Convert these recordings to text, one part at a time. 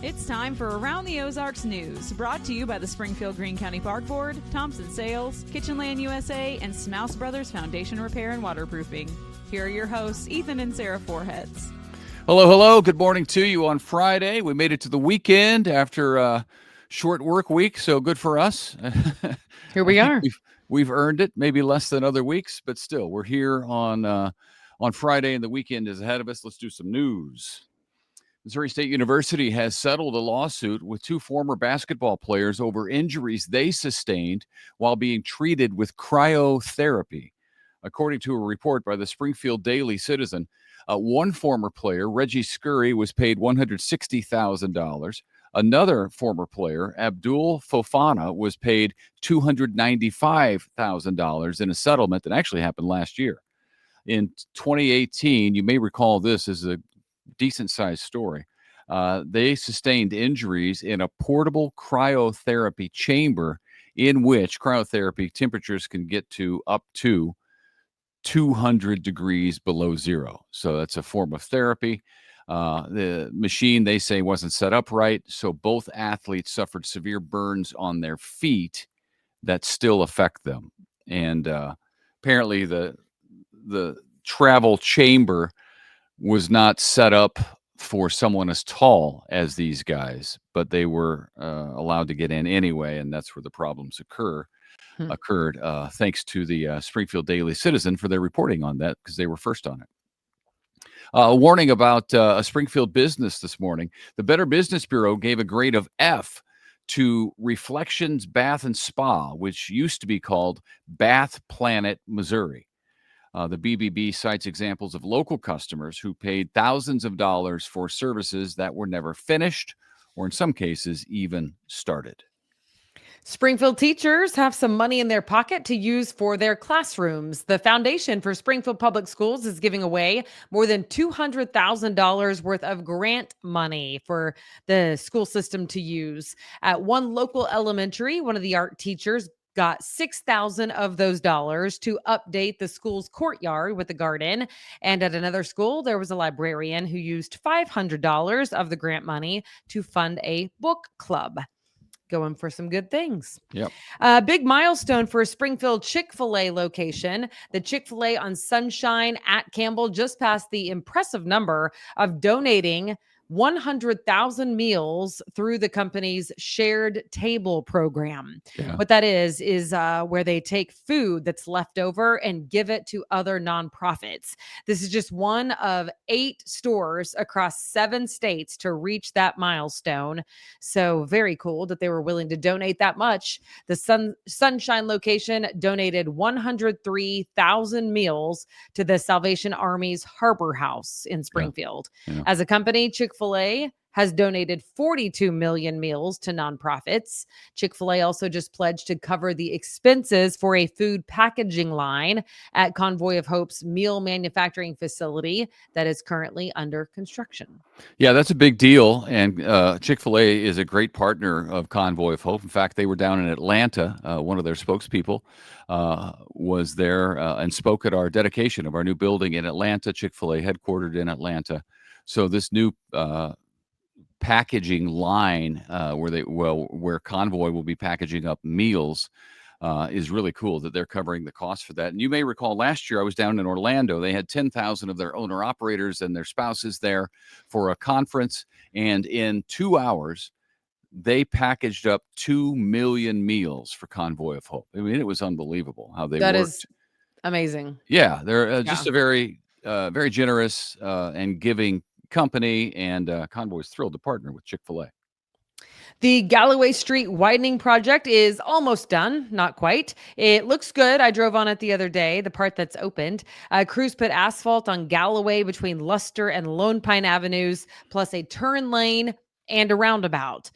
It's time for Around the Ozarks News, brought to you by the Springfield Greene County Park Board, Thompson Sales, Kitchenland USA, and Smouse Brothers Foundation Repair and Waterproofing. Here are your hosts, Ethan and Sarah Foreheads. Hello. Good morning to you on Friday. We made it to the weekend after a short work week, so good for us. Here we are. We've earned it, maybe less than other weeks, but still, we're here on Friday, and the weekend is ahead of us. Let's do some news. Missouri State University has settled a lawsuit with two former basketball players over injuries they sustained while being treated with cryotherapy. According to a report by the Springfield Daily Citizen, one former player, Reggie Scurry, was paid $160,000. Another former player, Abdul Fofana, was paid $295,000 in a settlement that actually happened last year. In 2018, you may recall this as a decent-sized story. They sustained injuries in a portable cryotherapy chamber in which cryotherapy temperatures can get to up to 200 degrees below zero. So that's a form of therapy. The machine, they say, wasn't set up right. So both athletes suffered severe burns on their feet that still affect them. And apparently the travel chamber was not set up for someone as tall as these guys, but they were allowed to get in anyway, and that's where the problems occurred. Thanks to the Springfield Daily Citizen for their reporting on that, because they were first on it. A warning about a Springfield business this morning. The Better Business Bureau gave a grade of F to Reflections Bath and Spa, which used to be called Bath Planet Missouri. The BBB cites examples of local customers who paid thousands of dollars for services that were never finished, or in some cases, even started. Springfield teachers have some money in their pocket to use for their classrooms. The Foundation for Springfield Public Schools is giving away more than $200,000 worth of grant money for the school system to use. At one local elementary, one of the art teachers got $6,000 of those dollars to update the school's courtyard with a garden. And at another school, there was a librarian who used $500 of the grant money to fund a book club. Going for some good things. Yep. A big milestone for a Springfield Chick-Fil-A location. The Chick-Fil-A on Sunshine at Campbell just passed the impressive number of donating 100,000 meals through the company's shared table program. Yeah. What that is where they take food that's left over and give it to other nonprofits. This is just one of 8 stores across 7 states to reach that milestone. So very cool that they were willing to donate that much. The Sunshine location donated 103,000 meals to the Salvation Army's Harbor House in Springfield. Yeah. As a company, Chick-fil-A has donated 42 million meals to nonprofits. Chick-fil-A also just pledged to cover the expenses for a food packaging line at Convoy of Hope's meal manufacturing facility that is currently under construction. Yeah, that's a big deal. And Chick-fil-A is a great partner of Convoy of Hope. In fact, they were down in Atlanta. One of their spokespeople was there and spoke at our dedication of our new building in Atlanta, Chick-fil-A headquartered in Atlanta. So this new packaging line where Convoy will be packaging up meals is really cool that they're covering the cost for that. And you may recall last year I was down in Orlando. They had 10,000 of their owner operators and their spouses there for a conference. And in 2 hours, they packaged up 2 million meals for Convoy of Hope. I mean, it was unbelievable how they worked. That is amazing. Yeah, they're just a very, very generous and giving company, and Convoy is thrilled to partner with Chick-fil-A. The Galloway Street widening project is almost done. Not quite. It looks good. I drove on it the other day, the part that's opened. Crews put asphalt on Galloway between Luster and Lone Pine Avenues, plus a turn lane and a roundabout.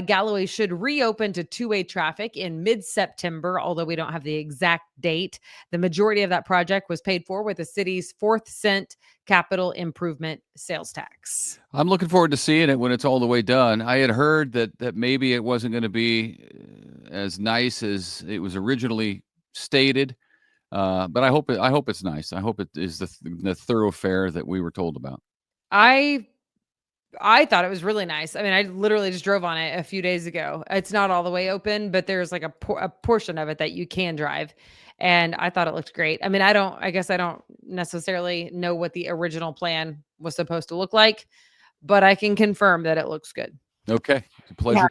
Galloway should reopen to two-way traffic in mid-September, although we don't have the exact date. The majority of that project was paid for with the city's 4th cent capital improvement sales tax. I'm looking forward to seeing it when it's all the way done. I had heard that maybe it wasn't going to be as nice as it was originally stated, but I hope it's nice. I hope it is the thoroughfare that we were told about. I thought it was really nice. I mean, I literally just drove on it a few days ago. It's not all the way open, but there's like a portion of it that you can drive. And I thought it looked great. I mean, I guess I don't necessarily know what the original plan was supposed to look like, but I can confirm that it looks good. Okay. It's a Yeah.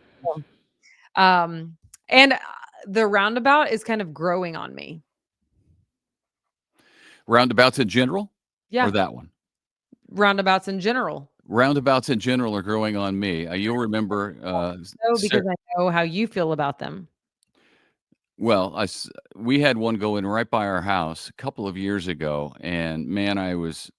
pleasure. And the roundabout is kind of growing on me. Roundabouts in general? Yeah. Or that one? Roundabouts in general. Roundabouts in general are growing on me. You'll remember, Because I know how you feel about them. well, we had one go in right by our house a couple of years ago, and man, I was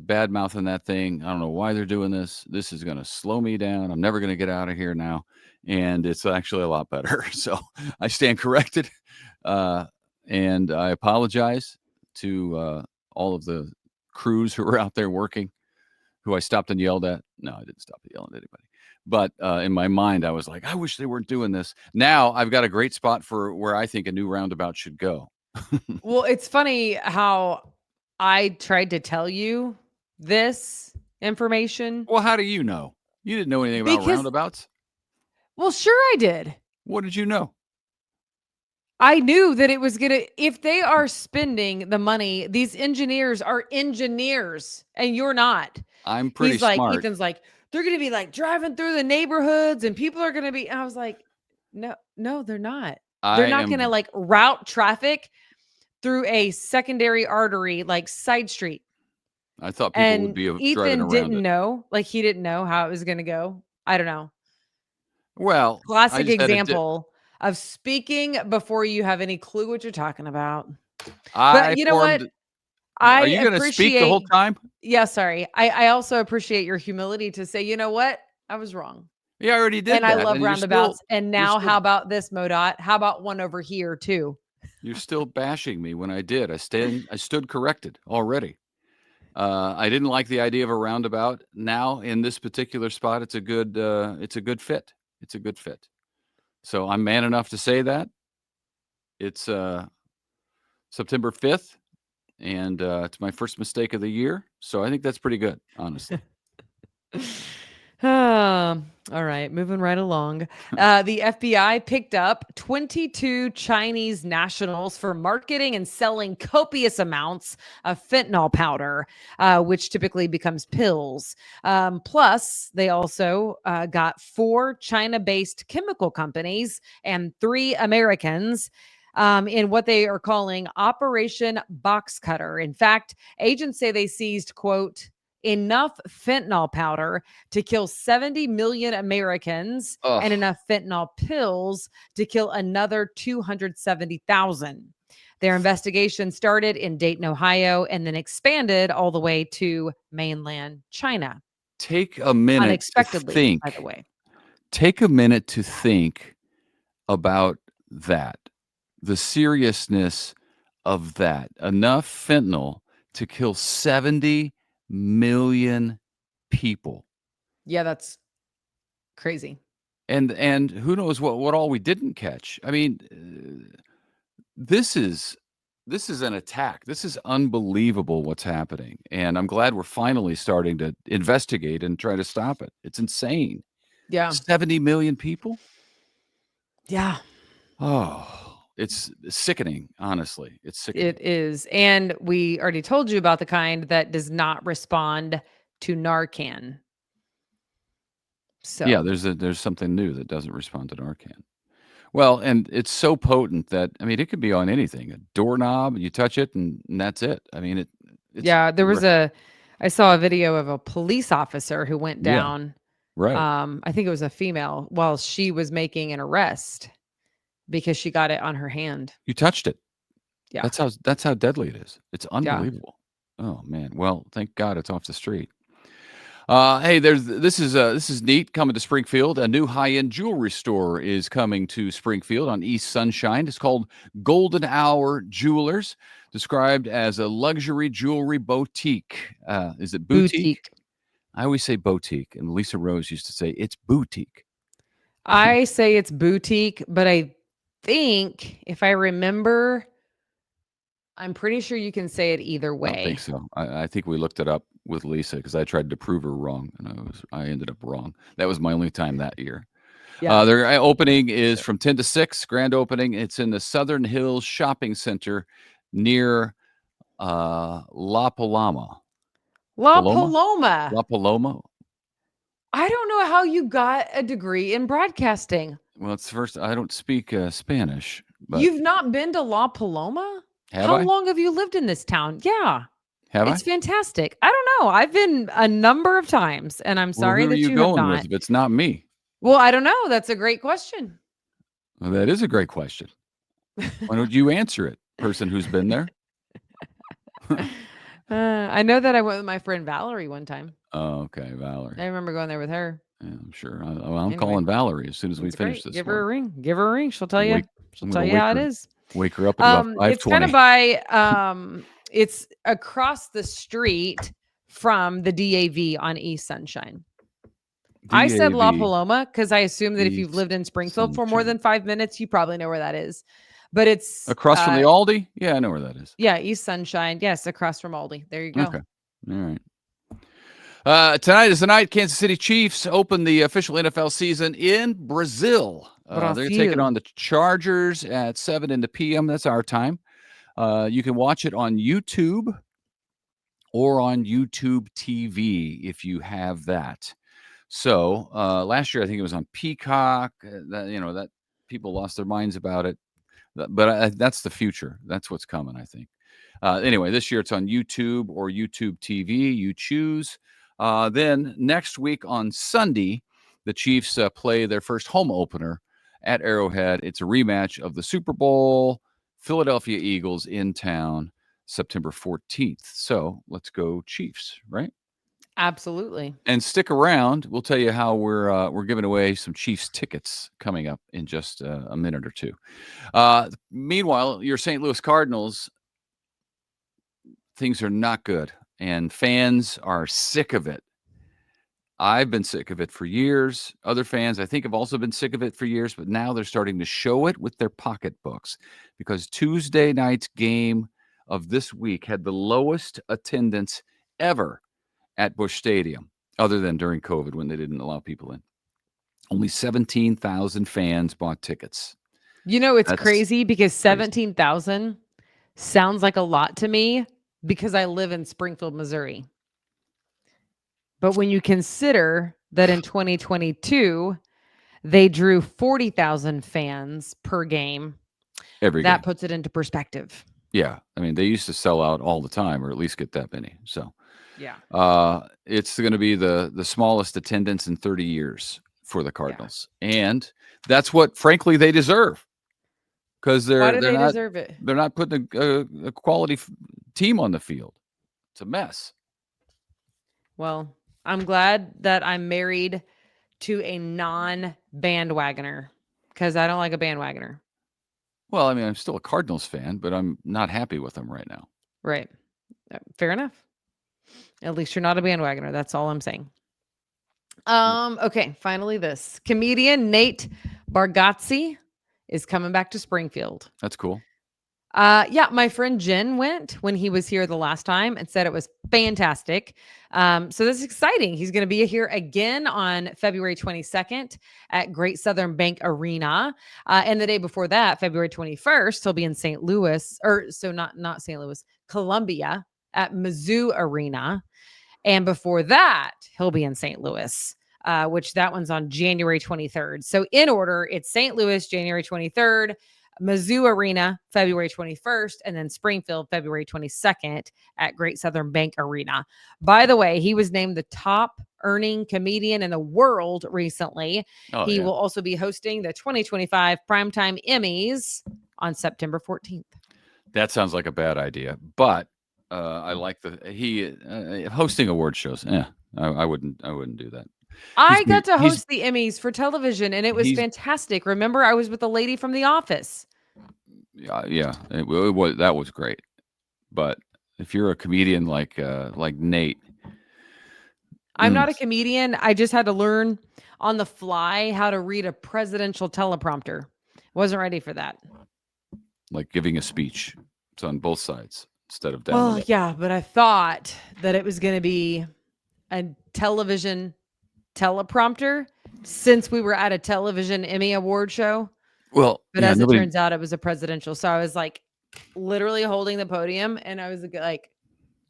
bad mouthing that thing. I don't know why they're doing this. This is going to slow me down. I'm never going to get out of here now, and it's actually a lot better. So I stand corrected, and I apologize to all of the crews who were out there working, who I stopped and yelled at. No, I didn't stop yelling at anybody. But in my mind, I was like, I wish they weren't doing this. Now I've got a great spot for where I think a new roundabout should go. Well, it's funny how I tried to tell you this information Well, how do you know? You didn't know anything about because, roundabouts? well, sure I did. What did you know? I knew that it was if they are spending the money, these engineers are engineers and you're not. I'm pretty smart. Ethan's like, they're going to be like driving through the neighborhoods and people are going to be, I was like, no, they're not. They're not going to like route traffic through a secondary artery, like side street. I thought people would be driving around Ethan it. he didn't know how it was going to go. I don't know. Well, Classic example of speaking before you have any clue what you're talking about. But you know what? Are you going to speak the whole time? Yeah, sorry. I also appreciate your humility to say, you know what? I was wrong. Yeah, I already did and that. I love and roundabouts. And now how about this, MoDOT? How about one over here too? You're still bashing me when I did. I stood corrected already. I didn't like the idea of a roundabout. Now in this particular spot, it's a good fit. It's a good fit. So I'm man enough to say that. It's September 5th, and it's my first mistake of the year. So I think that's pretty good, honestly. All right, moving right along. The FBI picked up 22 Chinese nationals for marketing and selling copious amounts of fentanyl powder, which typically becomes pills. Plus, they also got 4 China-based chemical companies and 3 Americans in what they are calling Operation Box Cutter. In fact, agents say they seized, quote, enough fentanyl powder to kill 70 million Americans and enough fentanyl pills to kill another 270,000. Their investigation started in Dayton, Ohio, and then expanded all the way to mainland China. Take a minute unexpectedly, to think. by the way. Take a minute to think about that. The seriousness of that. Enough fentanyl to kill 70 million people. Yeah, that's crazy. And who knows what all we didn't catch. I mean, this is an attack. This is unbelievable what's happening. And I'm glad we're finally starting to investigate and try to stop it. It's insane. Yeah. 70 million people? Yeah. Oh, it's sickening, honestly. It's sickening. It is. And we already told you about the kind that does not respond to Narcan. So yeah, there's something new that doesn't respond to Narcan. Well, and it's so potent that, I mean, it could be on anything. A doorknob, you touch it and that's it. I mean, it's yeah, there was I saw a video of a police officer who went down. Right. I think it was a female while she was making an arrest because she got it on her hand. You touched it. Yeah. That's how deadly it is. It's unbelievable. Yeah. Oh man. Well, thank God it's off the street. Hey, this is neat. Coming to Springfield, a new high-end jewelry store is coming to Springfield on East Sunshine. It's called Golden Hour Jewelers, described as a luxury jewelry boutique. Is it boutique? I always say boutique, and Lisa Rose used to say it's boutique. I say it's boutique, but I think if I remember, I'm pretty sure you can say it either I don't think way. so. I think we looked it up with Lisa because I tried to prove her wrong, and I ended up wrong. That was my only time that year. Yeah. Their opening is Sure. from 10 to 6, grand opening. It's in the Southern Hills Shopping Center near La Paloma. La Paloma? Paloma. La Paloma? I don't know how you got a degree in broadcasting. Well, it's first. I don't speak Spanish, but You've not been to La Paloma? have How I? long have you lived in this town? Yeah. Have I? It's fantastic. I don't know. I've been a number of times, and I'm Well, sorry who are that you you have going with not. if it's not me? Well, I don't know. That's a great question. Well, that is a great question. Why don't you answer it, person who's been there? I know that I went with my friend Valerie one time. Oh, okay, Valerie. I remember going there with her. Yeah, I'm sure. I'm Anyway, calling Valerie as soon as we That's finish great. this Give her one. a ring. Give her a ring. She'll tell you. Wake. She'll I'm tell gonna you how it is. wake her up at about It's kind of 5:20. by it's across the street from the DAV on East Sunshine. I said La DAV Paloma because I assume that if you've East lived in Springfield for more Sunshine. than 5 minutes, you probably know where that is. But it's Across from the Aldi? Yeah, I know where that is. yeah, East Sunshine. Yes, across from Aldi. There you go. Okay. All right. Tonight is the night Kansas City Chiefs open the official NFL season in Brazil. They're taking on the Chargers at 7 in the p.m. That's our time. You can watch it on YouTube or on YouTube TV if you have that. So last year, I think it was on Peacock. That people lost their minds about it. But that's the future. That's what's coming, I think. Anyway, this year it's on YouTube or YouTube TV. You choose. Then next week on Sunday, the Chiefs play their first home opener at Arrowhead. It's a rematch of the Super Bowl. Philadelphia Eagles in town, September 14th. So let's go Chiefs, right? Absolutely. And stick around. We'll tell you how we're giving away some Chiefs tickets coming up in just a minute or two. Meanwhile, your St. Louis Cardinals, things are not good, and fans are sick of it. I've been sick of it for years. Other fans, I think, have also been sick of it for years, but now they're starting to show it with their pocketbooks because Tuesday night's game of this week had the lowest attendance ever at Busch Stadium, other than during COVID when they didn't allow people in. Only 17,000 fans bought tickets. It's That's crazy because crazy. 17,000 sounds like a lot to me because I live in Springfield, Missouri. But when you consider that in 2022, they drew 40,000 fans per game, Every that game. puts it into perspective. Yeah. I mean, they used to sell out all the time or at least get that many. So Yeah. it's going to be the smallest attendance in 30 years for the Cardinals. Yeah. And that's what, frankly, they deserve because Why do they deserve it? They're not putting a quality team on the field. It's a mess. Well, I'm glad that I'm married to a non-bandwagoner because I don't like a bandwagoner. Well, I mean, I'm still a Cardinals fan, but I'm not happy with them right now. Right. Fair enough. At least you're not a bandwagoner. That's all I'm saying. Okay, finally this. Comedian Nate Bargatze is coming back to Springfield. That's cool. Yeah, my friend Jen went when he was here the last time and said it was fantastic. So this is exciting. He's going to be here again on February 22nd at Great Southern Bank Arena. And the day before that, February 21st, he'll be in St. Louis, not St. Louis, Columbia at Mizzou Arena. And before that, he'll be in St. Louis, which that one's on January 23rd. So in order, it's St. Louis, January 23rd, Mizzou Arena, February 21st, and then Springfield, February 22nd at Great Southern Bank Arena. By the way, he was named the top earning comedian in the world recently. He will also be hosting the 2025 Primetime Emmys on September 14th. That sounds like a bad idea, but I like hosting award shows. I wouldn't do that. I got to host the Emmys for television, and it was fantastic. Remember, I was with a lady from The Office. Yeah, that was great. But if you're a comedian like Nate, I'm not a comedian. I just had to learn on the fly how to read a presidential teleprompter. Wasn't ready for that. Like giving a speech It's on both sides instead of down the Well, middle. yeah, but I thought that it was going to be a television teleprompter since we were at a television Emmy Award show. Well, But yeah, as it nobody. turns out, it was a presidential. So I was like literally holding the podium and I was like,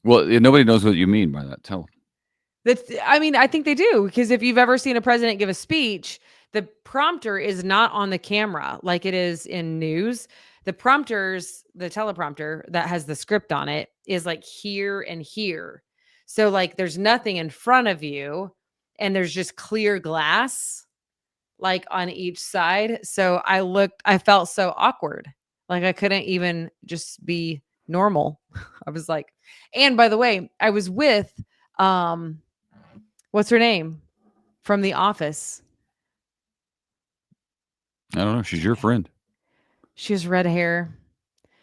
Well, nobody knows what you mean by that. Tell them. I mean, I think they do, because if you've ever seen a president give a speech, the prompter is not on the camera like it is in news. The teleprompter that has the script on it is like here and here. So like there's nothing in front of you and there's just clear glass like on each side. So I felt so awkward. Like I couldn't even just be normal. I was like, and by the way, I was with what's her name from The Office? I don't know. She's your friend. She has red hair.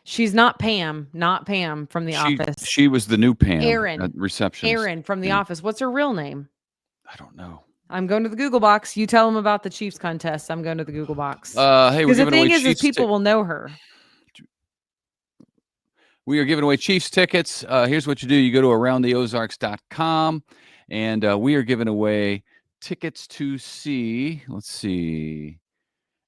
She's not Pam from The Office. She was the new Pam Erin. at reception. Erin from The Office. What's her real name? I don't know. I'm going to the Google box. You tell them about the Chiefs contest. I'm going to the Google box. Hey, because the thing is people will know her. We are giving away Chiefs tickets. Here's what you do. You go to aroundtheozarks.com, and we are giving away tickets to see, let's see,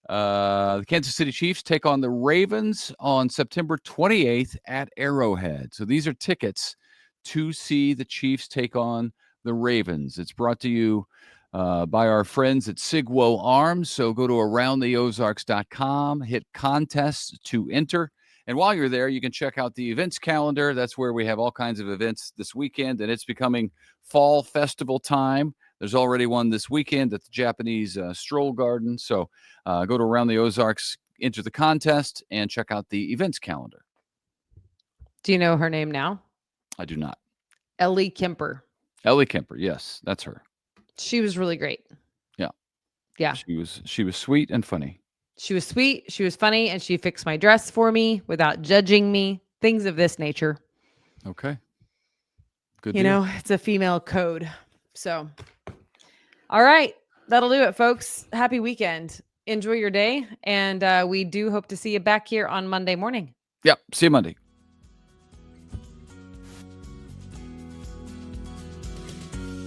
the Kansas City Chiefs take on the Ravens on September 28th at Arrowhead. So these are tickets to see the Chiefs take on the Ravens. It's brought to you by our friends at Sigwo Arms. So go to aroundtheozarks.com, hit contests to enter. And while you're there, you can check out the events calendar. That's where we have all kinds of events this weekend, and it's becoming fall festival time. There's already one this weekend at the Japanese Stroll Garden. So go to Around the Ozarks, enter the contest, and check out the events calendar. Do you know her name now? I do not. Ellie Kemper. Ellie Kemper, yes, that's her. She was really great. Yeah. Yeah. She was sweet and funny. She was sweet, she was funny, and she fixed my dress for me without judging me. Things of this nature. Okay. Good You deal. know, it's a female code. So, all right. That'll do it, folks. Happy weekend. Enjoy your day. And we do hope to see you back here on Monday morning. Yep. See you Monday.